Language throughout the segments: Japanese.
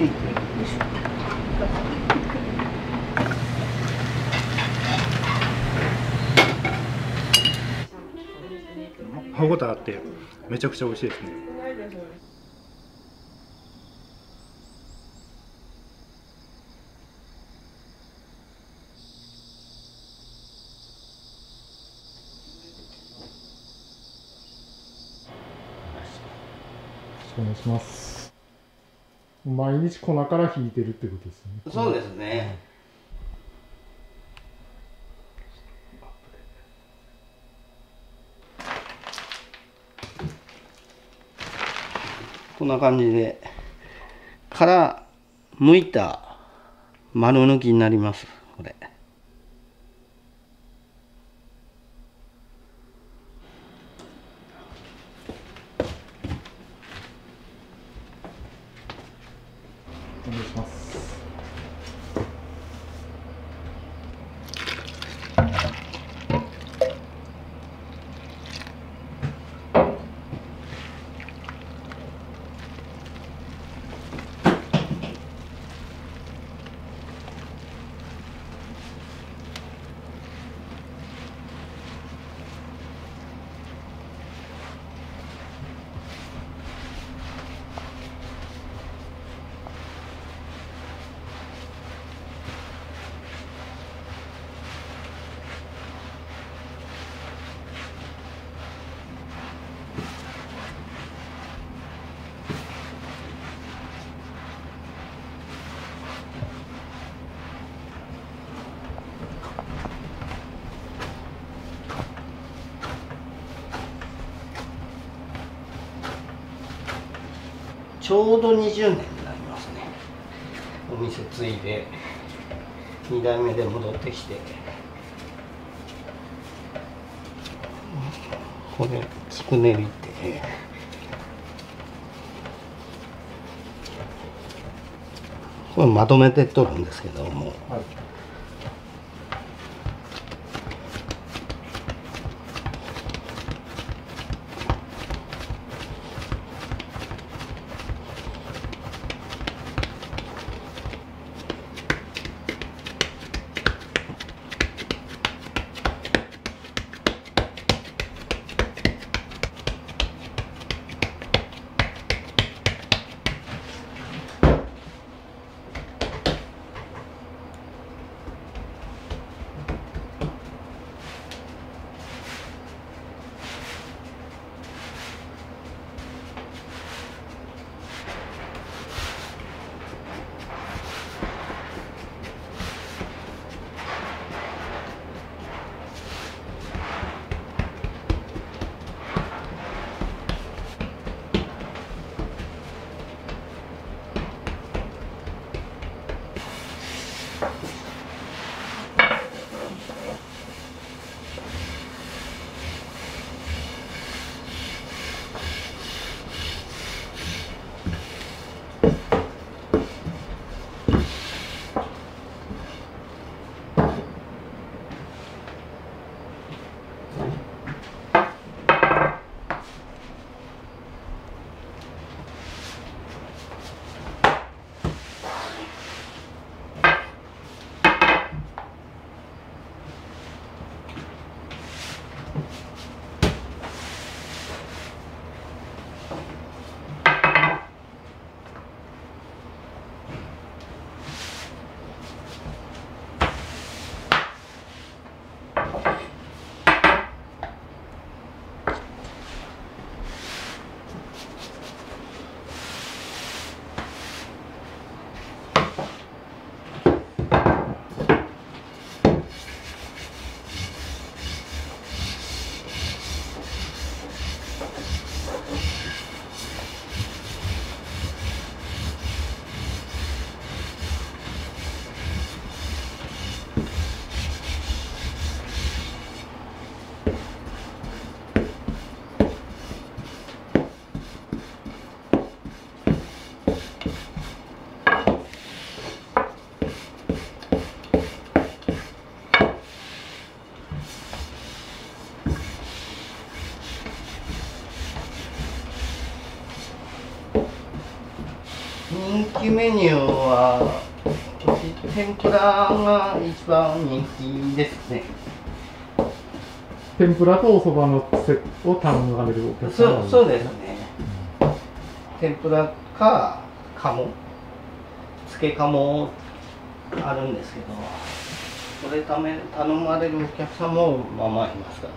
いて。歯ごたえあってめちゃくちゃ美味しいですね。お願いします。毎日粉から引いてるってことですね。そうですね。こんな感じで殻剥いた丸抜きになります。これ。お願いします。ちょうど20年になりますね。お店継いで2代目で戻ってきて、これつくねりってこれまとめて取るんですけども、はい。人気メニューは天ぷらが一番人気ですね。天ぷらとお蕎麦のセットを頼まれるお客様が多い。そうですね。天ぷらか鴨、つけ鴨あるんですけど、それ頼まれるお客さんもまあまあいますかね。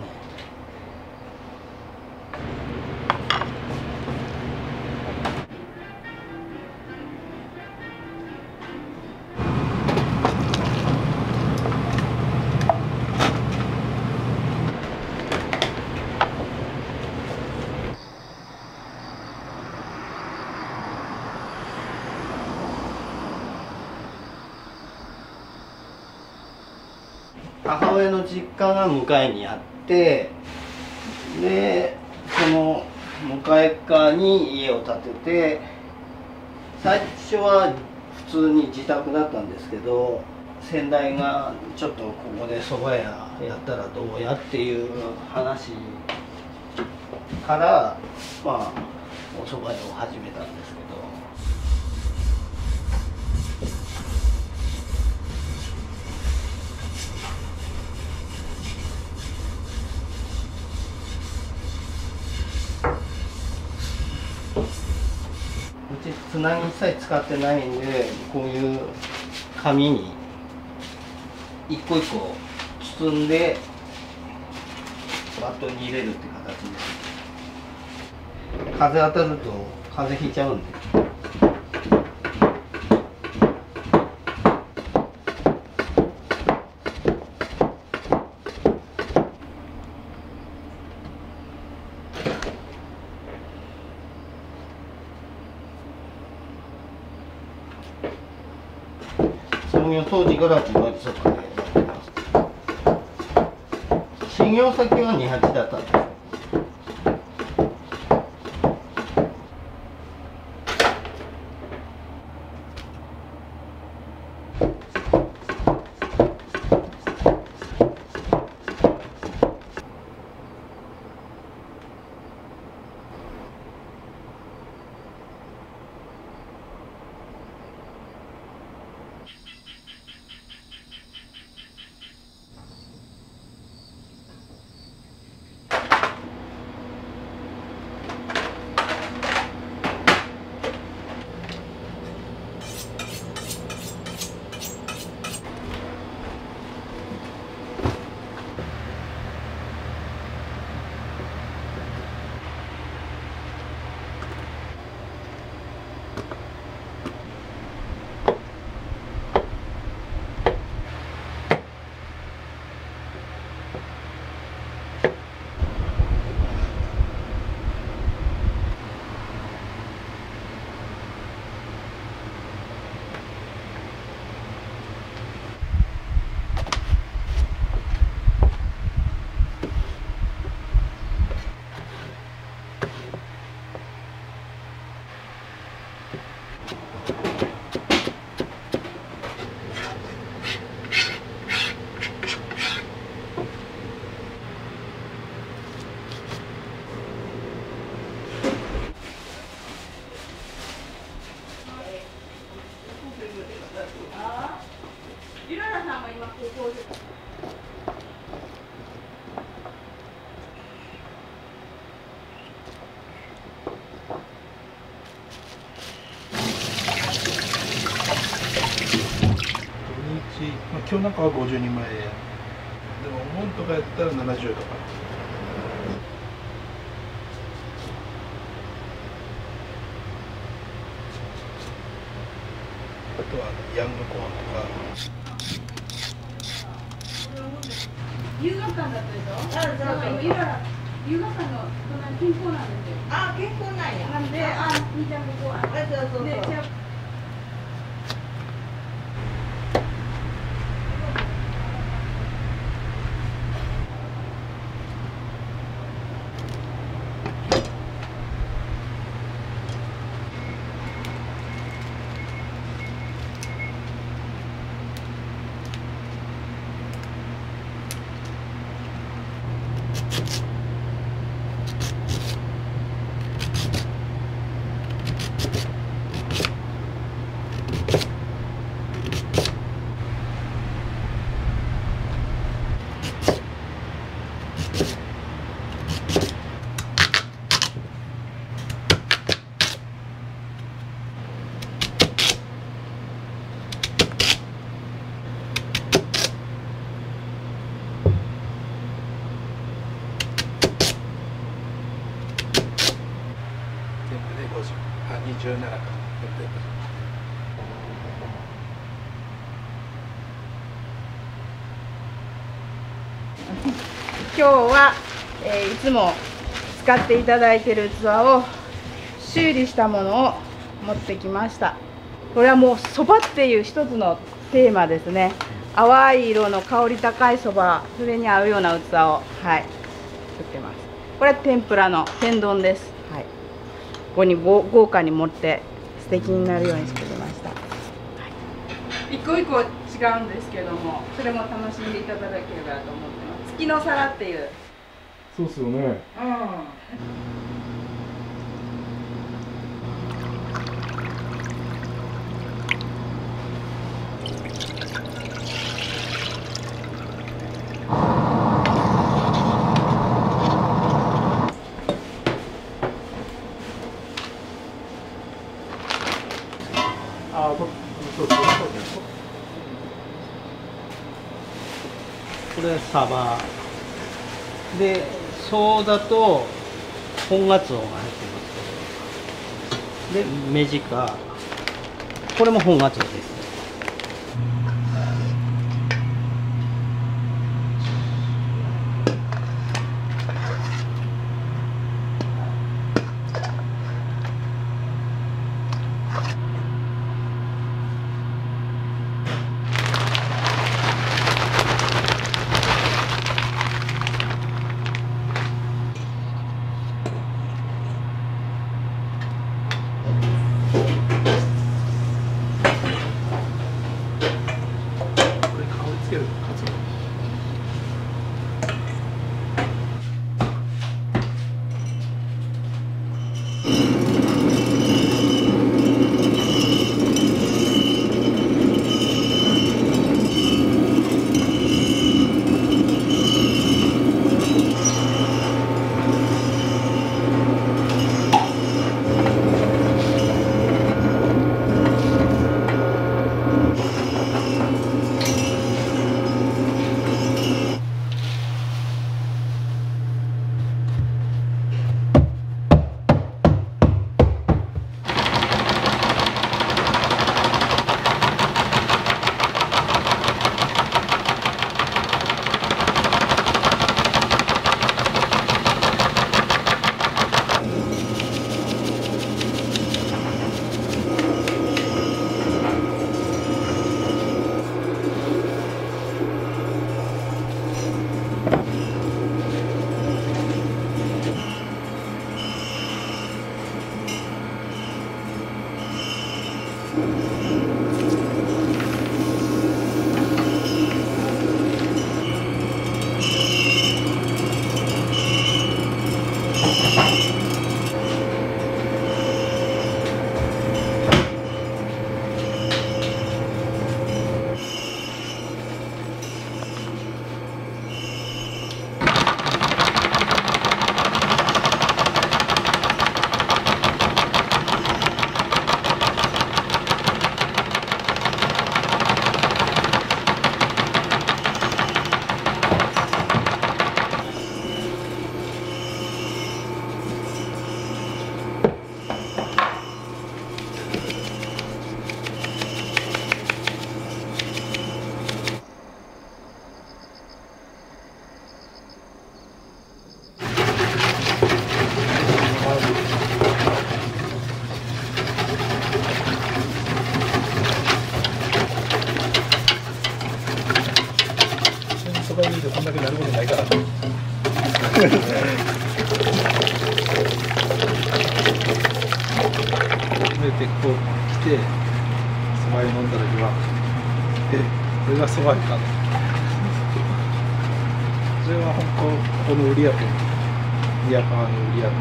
母親の実家が向かいにあって、でその向かい側に家を建てて、最初は普通に自宅だったんですけど、先代がちょっとここで蕎麦屋やったらどうやっていう話からまあお蕎麦屋を始めたんですけど。うちつなぎ一切使ってないんで、こういう紙に一個一個包んでバットに入れるって形です。風当たると風邪ひいちゃうんで。創業当時から同じそばでやってます。修行先は28だったんです。ゆららさんも今高校で。今日なんかは50人前でもお盆とかやったら70とか。あとはヤングコーンとか。遊学館だったでしょ。ゆらら遊学館の隣健康なんですよ。あ、健康なんや。なんで、みーちゃんここは。そう。で、じゃあ全部で50、27か。今日は、いつも使っていただいている器を修理したものを持ってきました。これはもうそばっていう一つのテーマですね。淡い色の香り高いそば、それに合うような器を、はい、作ってます。これは天ぷらの天丼です。はい、ここに豪華に盛って素敵になるように作りました。はい、一個一個違うんですけども、それも楽しんでいただければと思ってます。月の皿っていう。そうっすよね。うん。これサバで、ソーダと本ガツオが入ってますで、メジカ、これも本ガツオです。そばにいてこんだけなることないから。初めてこう来てそば湯飲んだ時はこれがそば湯か。それは本当この売りやと宮川の売りやと。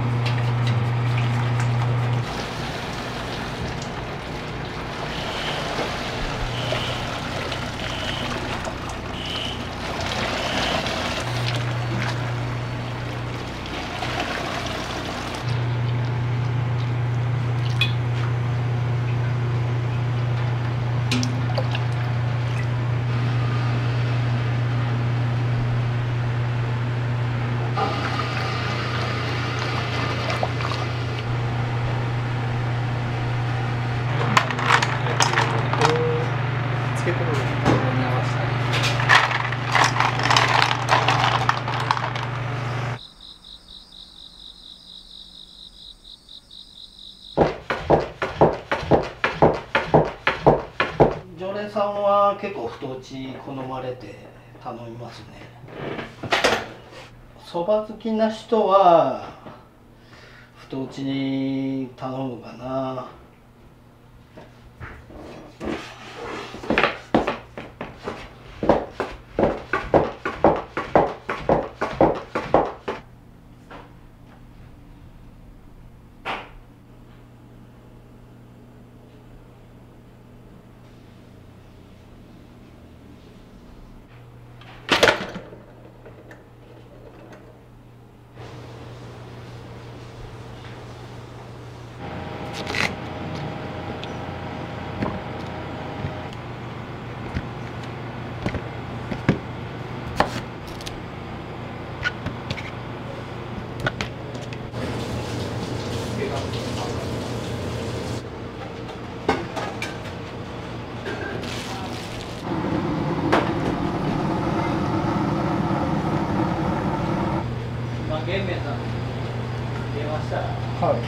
つけとるのに合わせたり。常連さんは結構太打ち好まれて頼みますね。そば好きな人は太打ちに頼むかな。玄明さん電話したら、はい。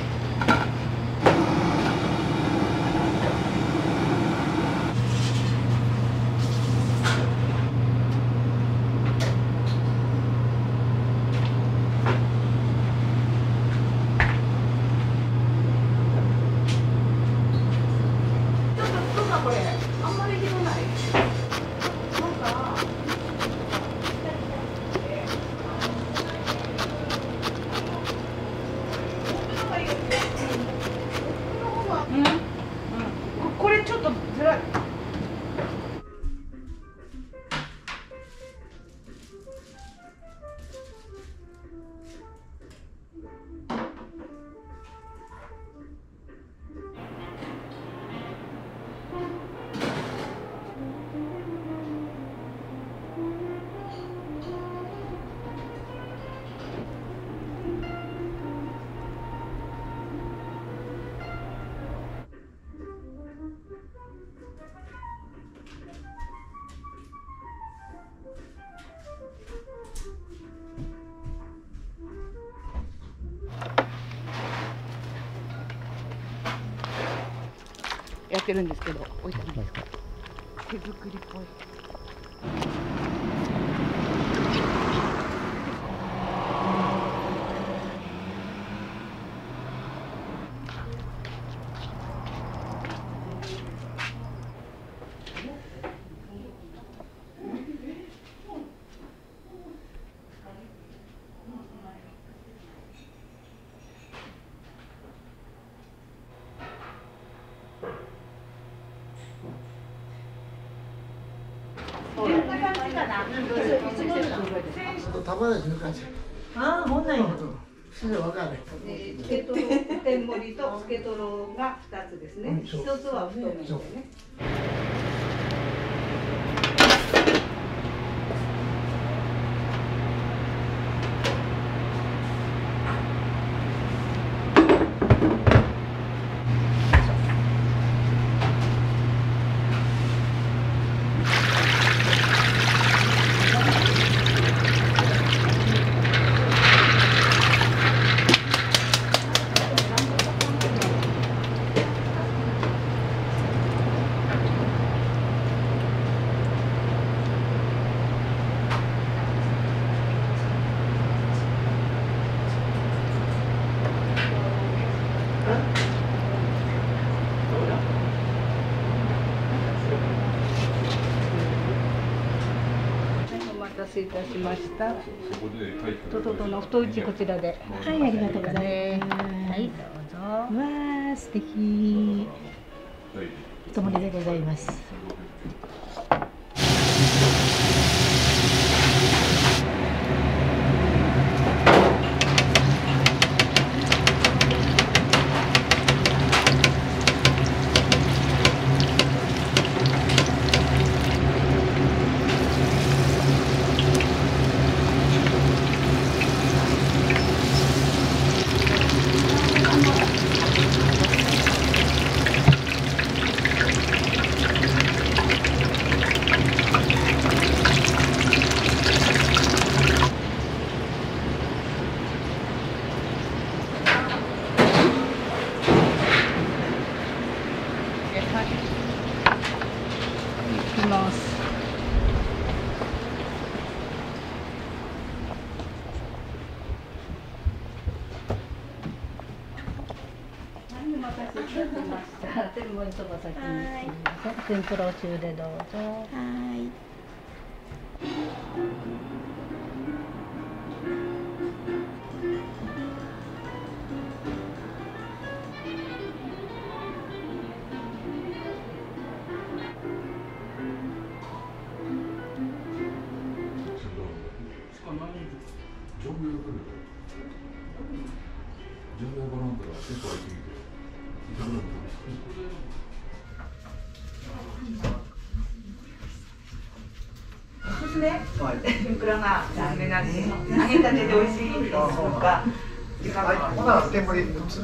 これちょっとずらい。やってるんですけど、置いてあるんですか。手作りっぽい。玉出しの感じ。ああ、ほんなんや。それわかんない。つけとろ天盛りとつけとろが2つですね。一つは太麺でね。お待たせいたしました。トトトの太打ちこちらで。はい、ありがとうございます。はい、どうぞ。わあ、素敵。太盛りでございます。待たせいたしました。天盛りそば先にすみません。天ぷらお中でどうぞ。はい。おすすめ、天ぷらがおすすめなんで、揚げたてで美味しいとか。まだ天盛り6つ。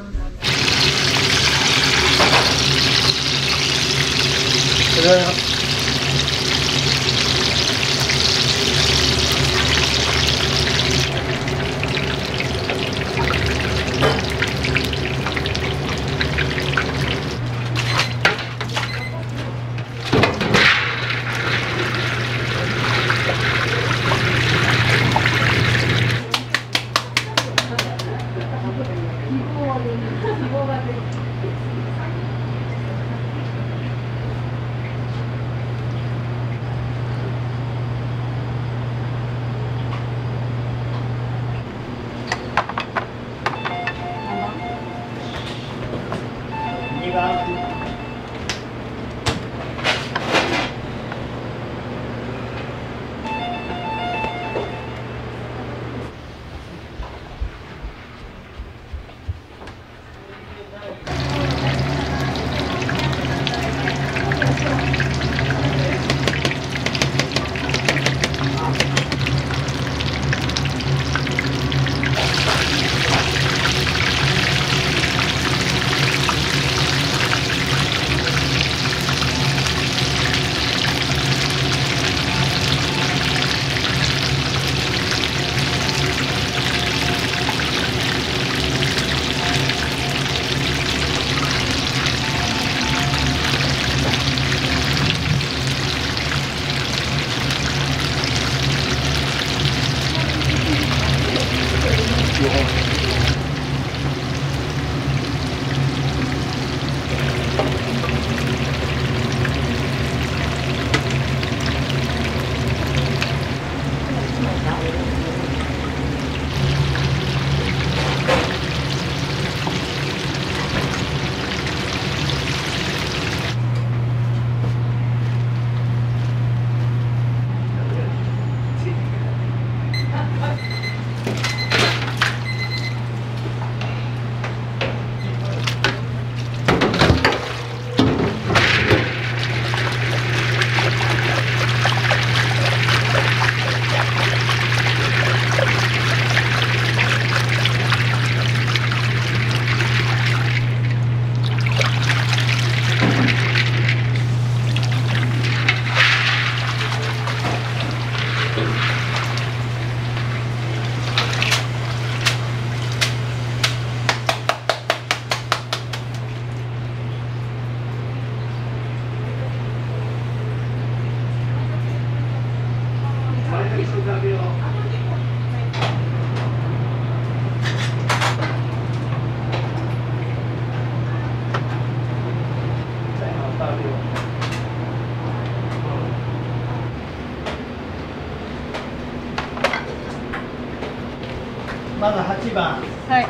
まず8番。はい。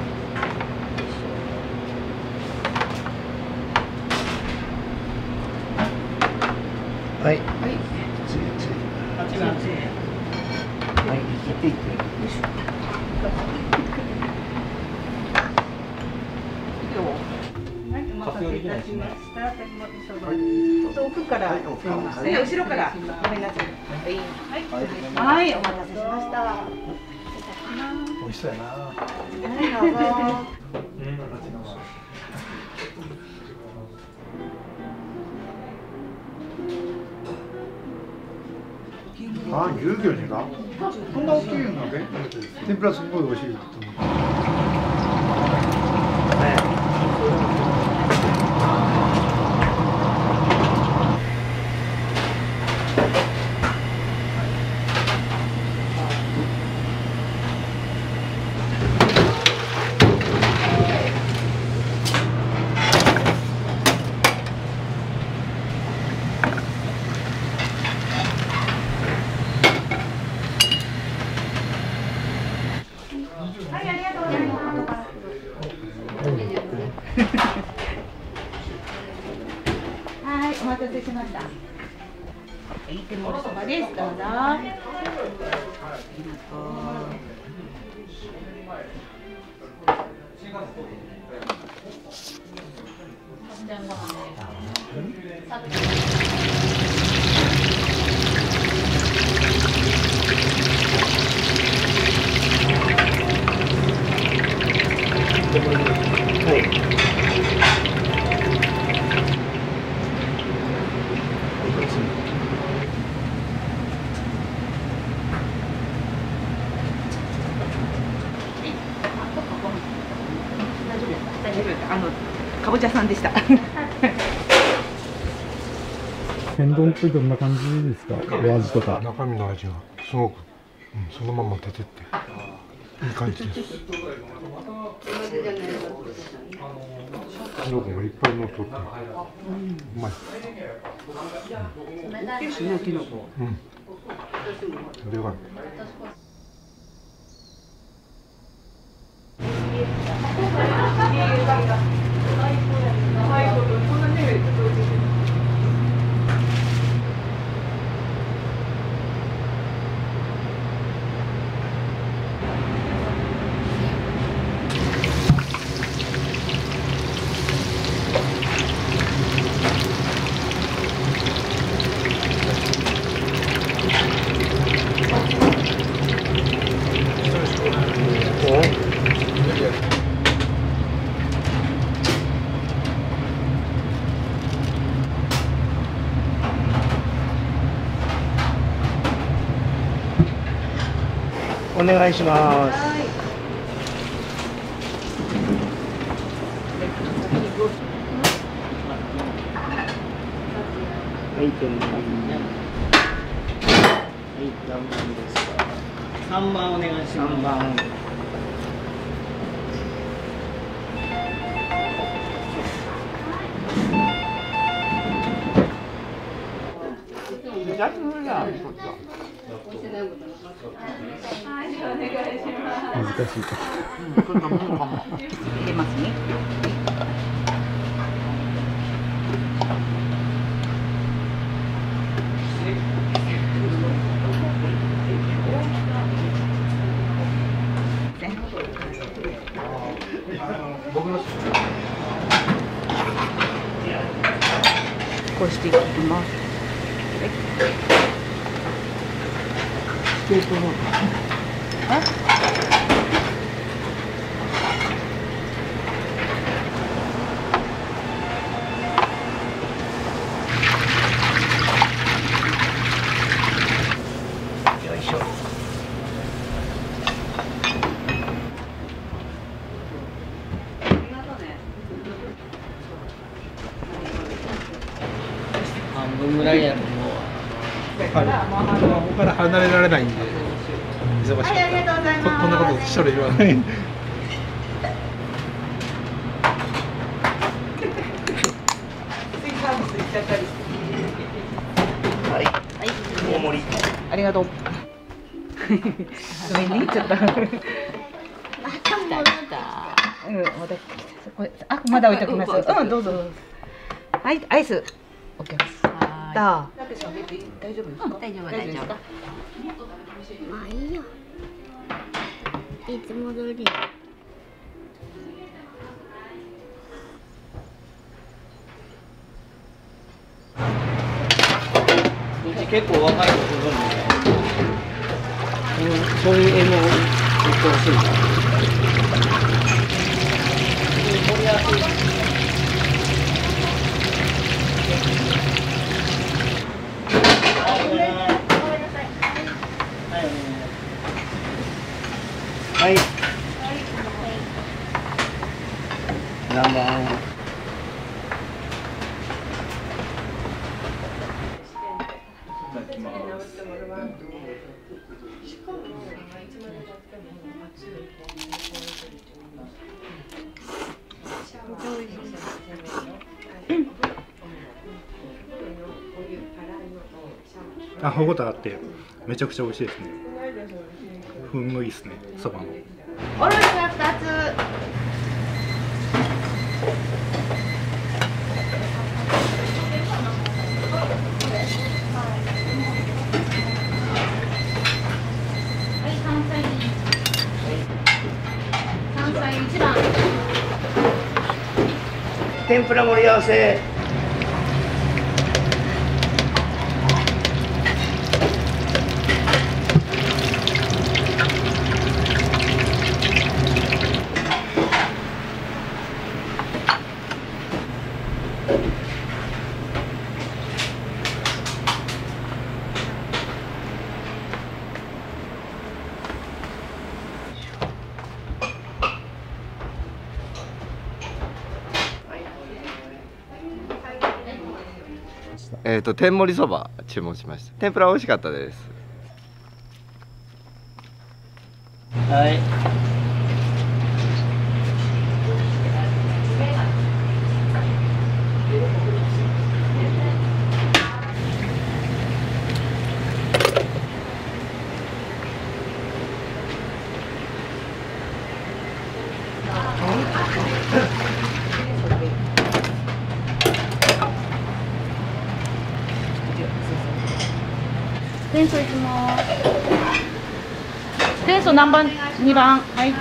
はい。はい。8番。はい、切っていって。はい、お待たせいたしました。天盛りそば。遠くからすみません。後ろからごめんなさい。はい、はい、お待たせしました。美味しそうやな。はい、どうぞ。あ、牛魚にか。こんな大きいのね。天ぷらすごい美味しいと思う。待たせしました。はい手盛りそばです。どうぞ。ありがとう。かぼちゃさんでした。天丼ってどんな感じですか、お味とか。中身の味がすごく、そのまま出てっていい感じです。キノコがいっぱい乗っとってうまい。キノコ。でかい。お願いします。はい、天丼。はい、何番ですか。3番お願いします。3番。難しいか。入れますね。こうしていきます。よいしょ。半分ぐらいやと思うわ。ここから離れられないんで忙しかった。こんなことしとる言わない。はい。大盛り。ありがとう。ごめんね、ちょっと。また戻った。また来た。これ、まだ置いておきます。どうぞ。はい、アイス。オッケーです。大丈夫ですか？大丈夫。まあいいよ。いつも通り。うち結構若い子ご存知で、そういう絵も言ってほしいから。盛りやすい。はい。何番？歯ごたえあってめちゃくちゃ美味しいですね。風味もいいですね、そばの。おろしが2つ。天ぷら盛り合わせ。天盛りそば注文しました。天ぷら美味しかったです。はい。天素いきます。天素何番？2番。はい。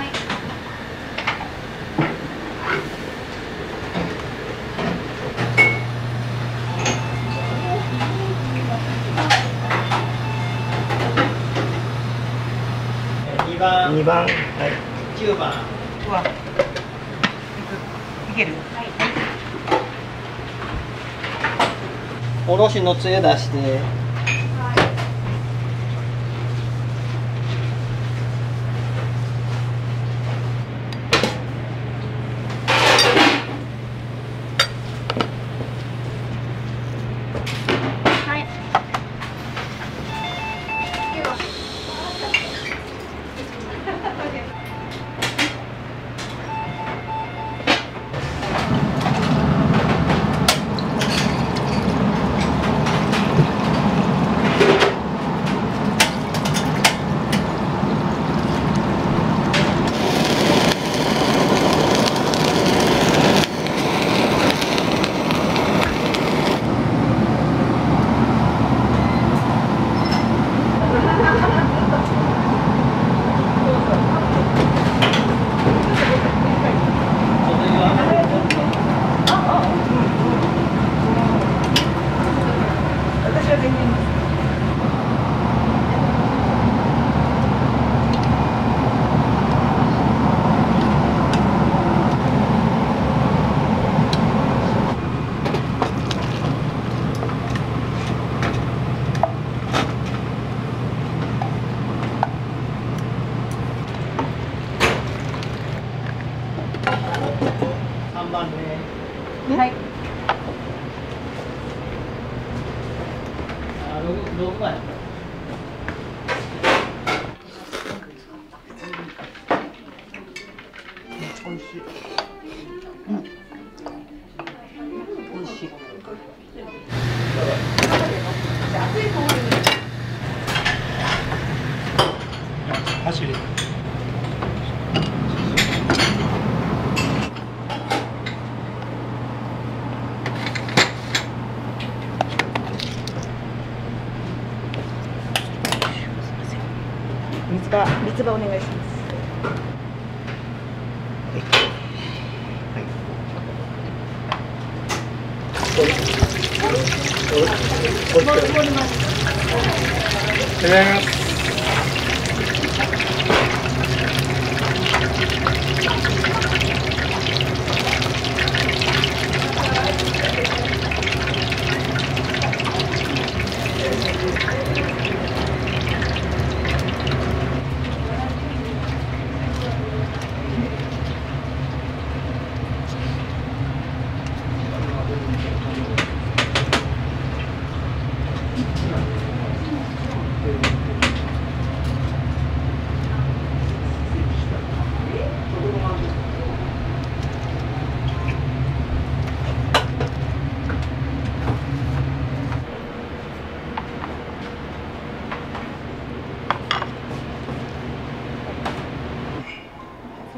2番、はい、9番。うわ。いける。はい。おろしのつゆ出して。はい。6番。美味しい。うん。美味しい。走り。三つ葉お願いします。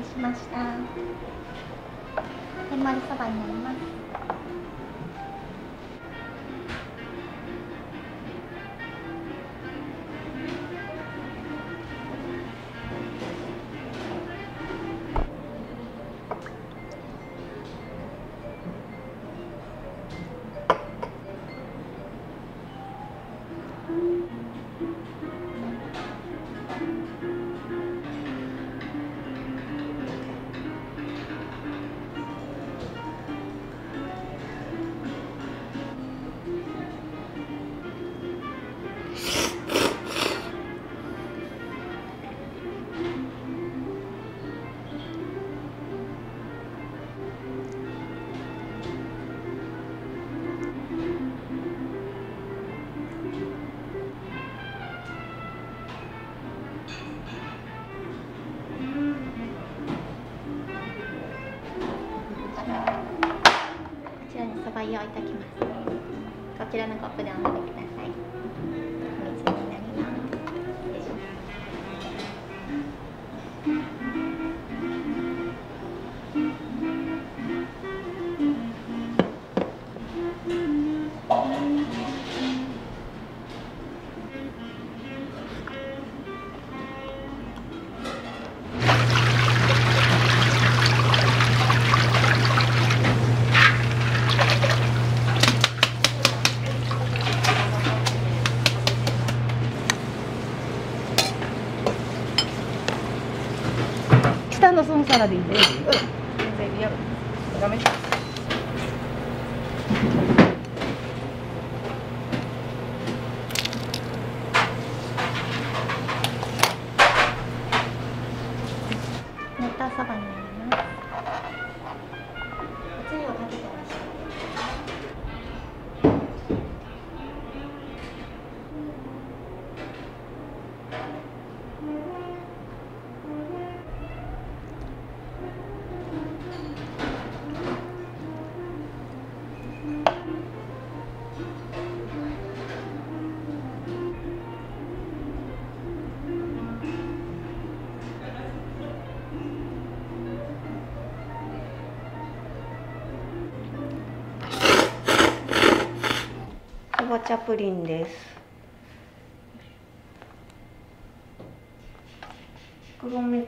しました。天盛りそばになります。用いたします。こちらのコップでお飲みください。お水になります。下のその皿でいいです。全然やる。ダメ。熱湯そばになります。おつゆをかけてましょう。かぼちゃプリンです。黒蜜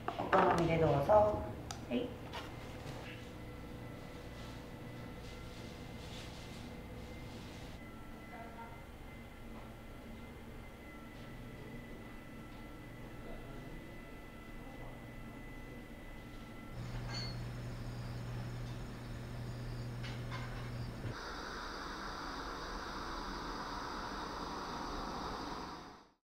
お好みでどうぞ。はい。